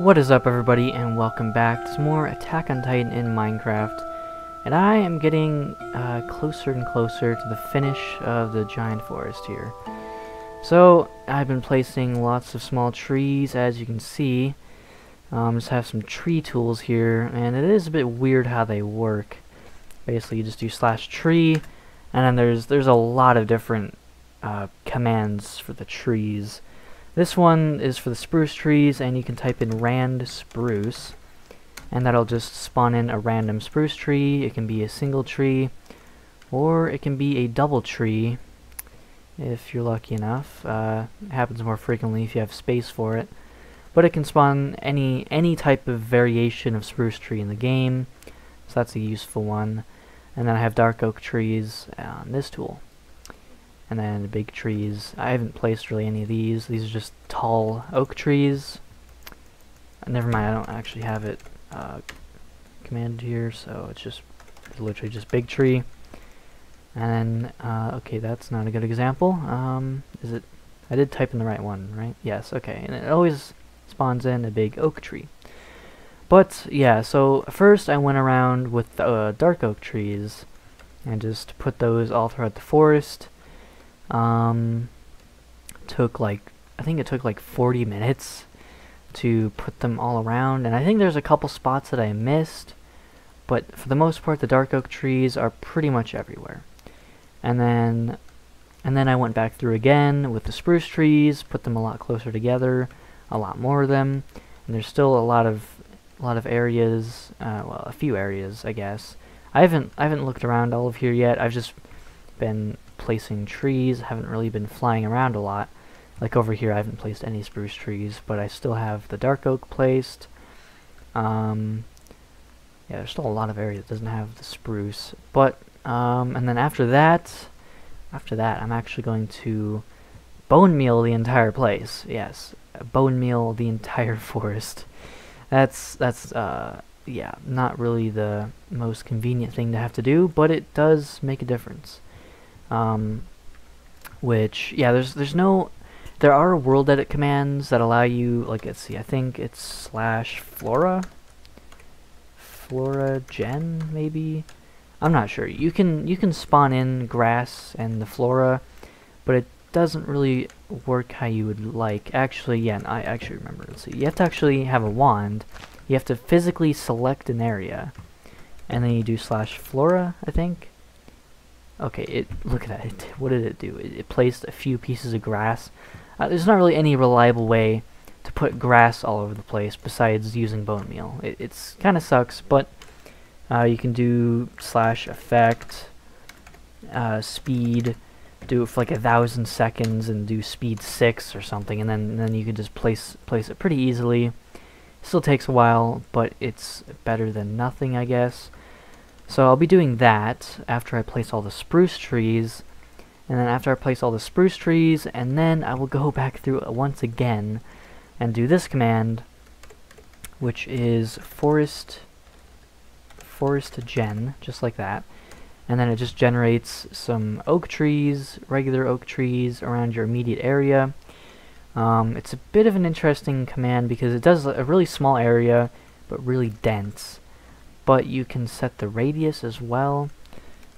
What is up, everybody, and welcome back to some more Attack on Titan in Minecraft. And I am getting closer and closer to the finish of the giant forest here. So I've been placing lots of small trees, as you can see. Just have some tree tools here, and it is a bit weird how they work. Basically, you just do /tree, and then there's a lot of different commands for the trees. This one is for the spruce trees, and you can type in rand spruce, and that'll just spawn in a random spruce tree. It can be a single tree, or it can be a double tree, if you're lucky enough. It happens more frequently if you have space for it. But it can spawn any type of variation of spruce tree in the game, so that's a useful one. And then I have dark oak trees on this tool. And then the big trees, I haven't placed really any of these. These are just tall oak trees. Never mind, I don't actually have it commanded here, so it's literally just big tree. And then, okay, that's not a good example. Is it? I did type in the right one, right? Yes, okay. And it always spawns in a big oak tree. But, yeah, so first I went around with the dark oak trees and just put those all throughout the forest. I think it took like 40 minutes to put them all around, and I think there's a couple spots that I missed, but for the most part the dark oak trees are pretty much everywhere. And then I went back through again with the spruce trees, put them a lot closer together, a lot more of them, and there's still a lot of areas, well, a few areas, I guess. I haven't looked around all of here yet. I've just been placing trees, haven't really been flying around a lot. Like over here I haven't placed any spruce trees, but I still have the dark oak placed. Yeah, there's still a lot of area that doesn't have the spruce. But and then after that I'm actually going to bone meal the entire place. Yes, bone meal the entire forest. That's yeah, not really the most convenient thing to have to do, but it does make a difference. Which, yeah, there are world edit commands that allow you, like, let's see, I think it's /flora gen, maybe? I'm not sure. You can spawn in grass and the flora, but it doesn't really work how you would like. Actually, yeah, I actually remember. Let's see, you have to actually have a wand. You have to physically select an area, and then you do /flora, I think. Okay, look at that. What did it do? It placed a few pieces of grass. There's not really any reliable way to put grass all over the place besides using bone meal. It's kind of sucks, but you can do /effect, speed, do it for like 1,000 seconds and do speed 6 or something, and then you can just place it pretty easily. Still takes a while, but it's better than nothing, I guess. So I'll be doing that after I place all the spruce trees, and then after I place all the spruce trees, and then I will go back through it once again and do this command, which is forest gen, just like that. And then it just generates some oak trees, regular oak trees, around your immediate area. It's a bit of an interesting command because it does a really small area, but really dense. But you can set the radius as well.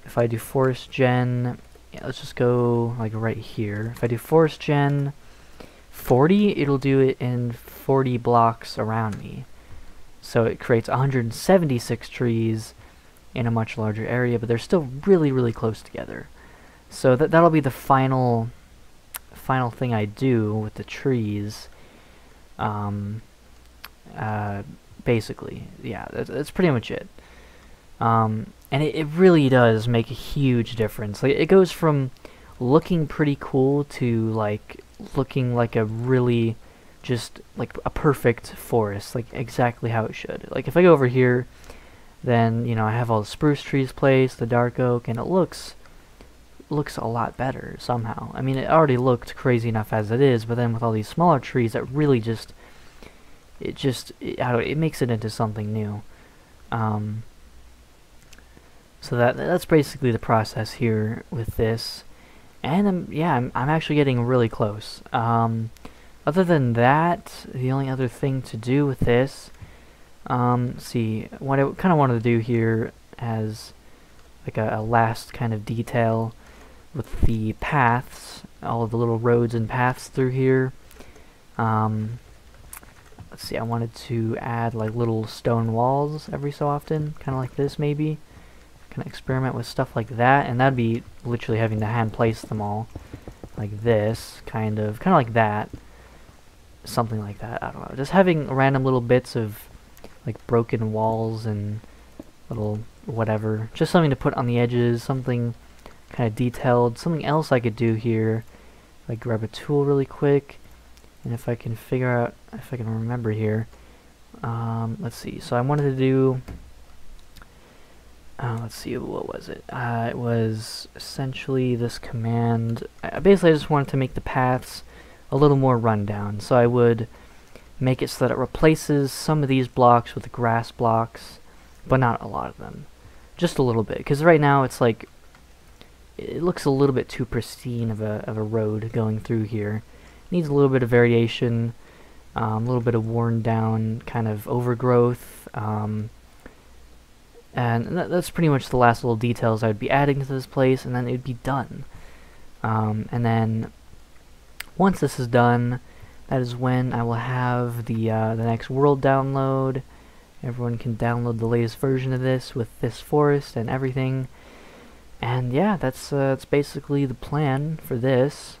If I do forest gen, yeah, let's just go like right here. If I do forest gen 40, it'll do it in 40 blocks around me. So it creates 176 trees in a much larger area, but they're still really, really close together. So that'll be the final thing I do with the trees. Basically, yeah, that's pretty much it. And it really does make a huge difference. Like, it goes from looking pretty cool to like looking like a really just like a perfect forest, like exactly how it should. Like if I go over here, then I have all the spruce trees placed, the dark oak, and it looks a lot better somehow. I mean, it already looked crazy enough as it is, but then with all these smaller trees, that really it makes it into something new. So that's basically the process here with this, and yeah, I'm actually getting really close. Other than that, the only other thing to do with this, see, what I kind of wanted to do here as like a last kind of detail with the paths, all of the little roads and paths through here. Let's see, I wanted to add like little stone walls every so often, kind of like this maybe. Kind of experiment with stuff like that, and that'd be literally having to hand place them all like this, kind of like that, something like that. I don't know, just having random little bits of like broken walls and little whatever, just something to put on the edges, something kind of detailed. Something else I could do here, like grab a tool really quick, and if I can figure out, if I can remember here, let's see, so I wanted to do, let's see, what was it? It was essentially this command. Basically I just wanted to make the paths a little more rundown, so I would make it so that it replaces some of these blocks with grass blocks, but not a lot of them, just a little bit, because right now it's like, it looks a little bit too pristine of a road going through here. Needs a little bit of variation, a little bit of worn down kind of overgrowth, and that's pretty much the last little details I'd be adding to this place, and then it'd be done. And then once this is done, that is when I will have the next world download. Everyone can download the latest version of this with this forest and everything. And yeah, that's basically the plan for this.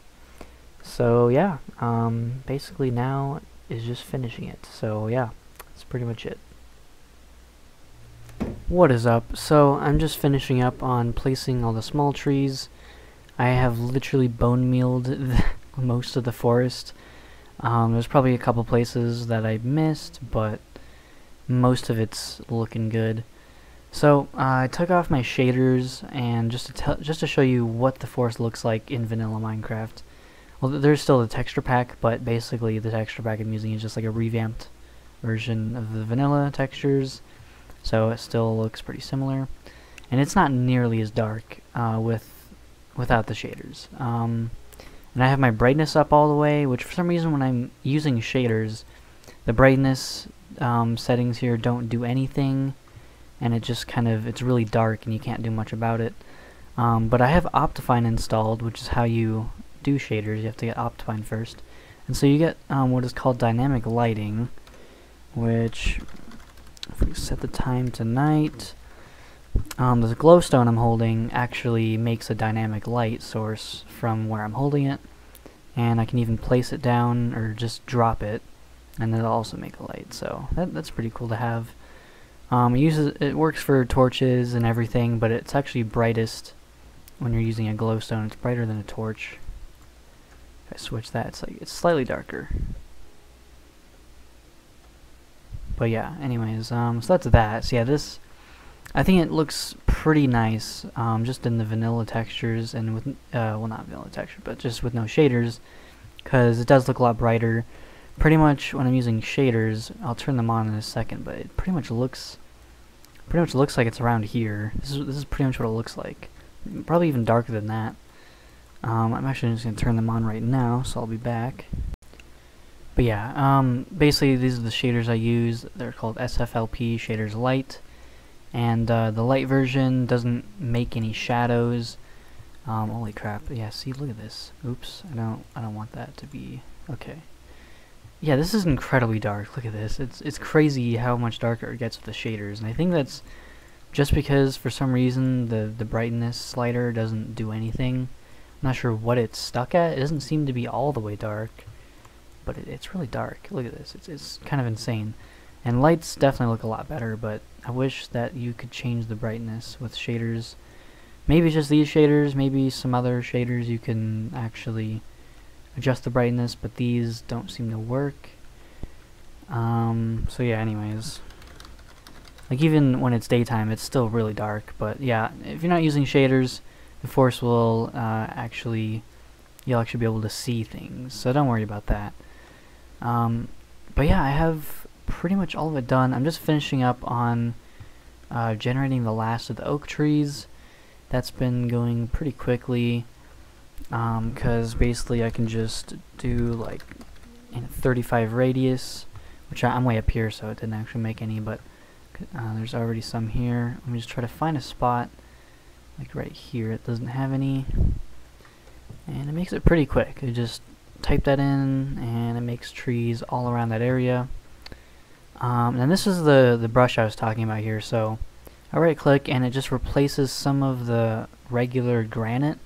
So yeah, basically now is just finishing it. So yeah, that's pretty much it. What is up? So I'm just finishing up on placing all the small trees. I have literally bone mealed most of the forest. There's probably a couple places that I missed, but most of it's looking good. So I took off my shaders, and just to show you what the forest looks like in vanilla Minecraft. Well, there's still the texture pack, but basically the texture pack I'm using is just like a revamped version of the vanilla textures, so it still looks pretty similar, and it's not nearly as dark without the shaders. And I have my brightness up all the way, which for some reason when I'm using shaders, the brightness settings here don't do anything, and it just kind of, it's really dark and you can't do much about it. But I have Optifine installed, which is how you do shaders. You have to get Optifine first, and so you get what is called dynamic lighting, which, if we set the time to night, the glowstone I'm holding actually makes a dynamic light source from where I'm holding it, and I can even place it down or just drop it, and it'll also make a light. So that's pretty cool to have. It works for torches and everything, but it's actually brightest when you're using a glowstone. It's brighter than a torch. If I switch that, it's slightly darker. But yeah, anyways, so that's that. So yeah, this, I think it looks pretty nice, just in the vanilla textures and with, well, not vanilla texture, but just with no shaders, because it does look a lot brighter. Pretty much when I'm using shaders, I'll turn them on in a second, but it pretty much looks like it's around here. This is pretty much what it looks like. Probably even darker than that. I'm actually just gonna turn them on right now, so I'll be back. But yeah, basically these are the shaders I use. They're called SFLP Shaders Light, and the light version doesn't make any shadows. Holy crap! Yeah, see, look at this. Oops, I don't want that to be okay. Yeah, this is incredibly dark. Look at this. It's crazy how much darker it gets with the shaders, and I think that's just because for some reason the brightness slider doesn't do anything. I'm not sure what it's stuck at. It doesn't seem to be all the way dark, but it's really dark. Look at this. It's kind of insane. And lights definitely look a lot better, but I wish that you could change the brightness with shaders. Maybe just these shaders, maybe some other shaders you can actually adjust the brightness, but these don't seem to work. So yeah, anyways, like even when it's daytime it's still really dark. But yeah, if you're not using shaders, the forest will you'll actually be able to see things, so don't worry about that. But yeah, I have pretty much all of it done. I'm just finishing up on generating the last of the oak trees. That's been going pretty quickly, because basically I can just do like and 35 radius, which I'm way up here, so it didn't actually make any, but there's already some here. Let me just try to find a spot, like right here. It doesn't have any, and it makes it pretty quick. You just type that in, and it makes trees all around that area. And this is the brush I was talking about here, so I right click and it just replaces some of the regular granite,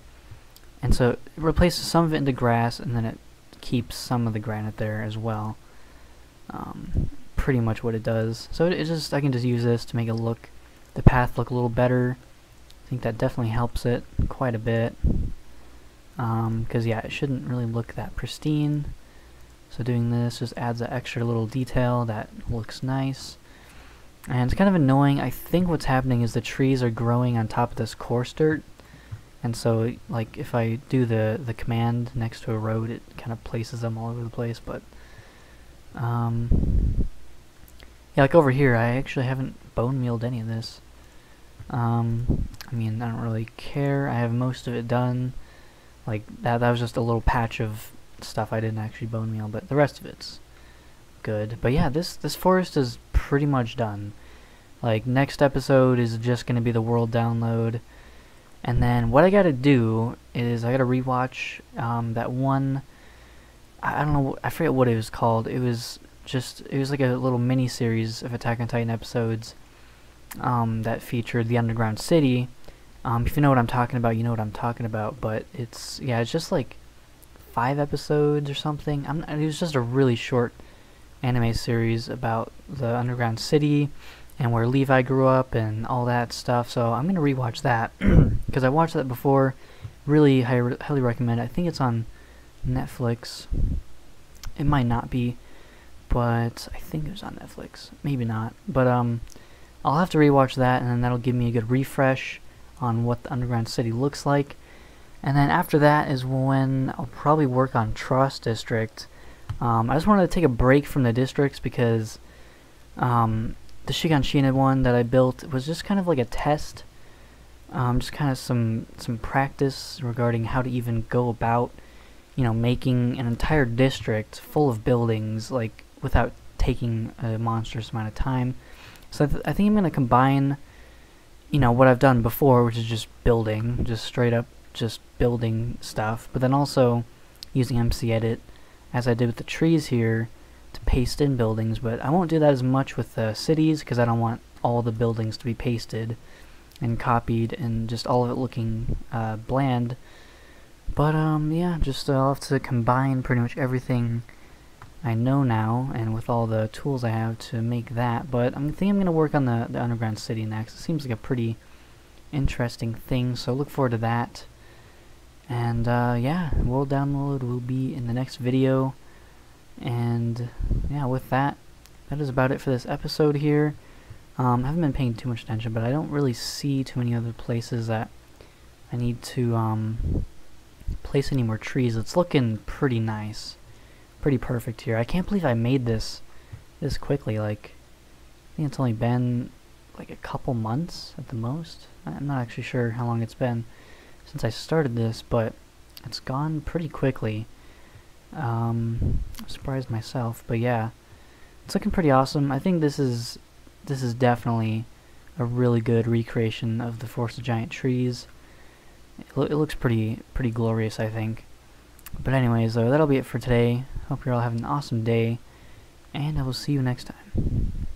and so it replaces some of it into grass, and then it keeps some of the granite there as well. Pretty much what it does. So I can just use this to make the path look a little better. I think that definitely helps it quite a bit, because yeah, it shouldn't really look that pristine. So doing this just adds that extra little detail that looks nice. And it's kind of annoying. I think what's happening is the trees are growing on top of this coarse dirt, and so like if I do the command next to a road, it kind of places them all over the place. But yeah, like over here, I actually haven't bone mealed any of this. I mean, I don't really care. I have most of it done. Like that was just a little patch of stuff I didn't actually bone meal, but the rest of it's good. But yeah, this forest is pretty much done. Like, next episode is just gonna be the world download, and then what I gotta do is I gotta rewatch that one. I don't know, I forget what it was called. It was like a little mini series of Attack on Titan episodes that featured the underground city. If you know what I'm talking about, you know what I'm talking about. But it's just like 5 episodes or something. It was just a really short anime series about the underground city and where Levi grew up and all that stuff. So I'm gonna rewatch that because I watched that before. Really highly recommend it. I think it's on Netflix. It might not be, but I think it was on Netflix. Maybe not. But I'll have to rewatch that, and then that'll give me a good refresh on what the underground city looks like. And then after that is when I'll probably work on Trust District. I just wanted to take a break from the districts because the Shiganshina one that I built was just kind of like a test. Just kind of some practice regarding how to even go about, making an entire district full of buildings, like, without taking a monstrous amount of time. So I think I'm going to combine, what I've done before, which is just building, just straight up just building stuff, but then also using MC Edit, as I did with the trees here, to paste in buildings. But I won't do that as much with the cities, because I don't want all the buildings to be pasted and copied and just all of it looking bland. But yeah, just I'll have to combine pretty much everything I know now and with all the tools I have to make that. But I think I'm going to work on the underground city next. It seems like a pretty interesting thing, so look forward to that. And yeah, world download will be in the next video. And yeah, with that is about it for this episode here. I haven't been paying too much attention, but I don't really see too many other places that I need to place any more trees. It's looking pretty nice, pretty perfect here. I can't believe I made this quickly. Like, I think it's only been like a couple months at the most. I'm not actually sure how long it's been since I started this, but it's gone pretty quickly. I'm surprised myself, but yeah, it's looking pretty awesome. I think this is definitely a really good recreation of the Forest of Giant Trees. It looks pretty glorious, I think. But anyways, though, that'll be it for today. Hope you're all having an awesome day, and I will see you next time.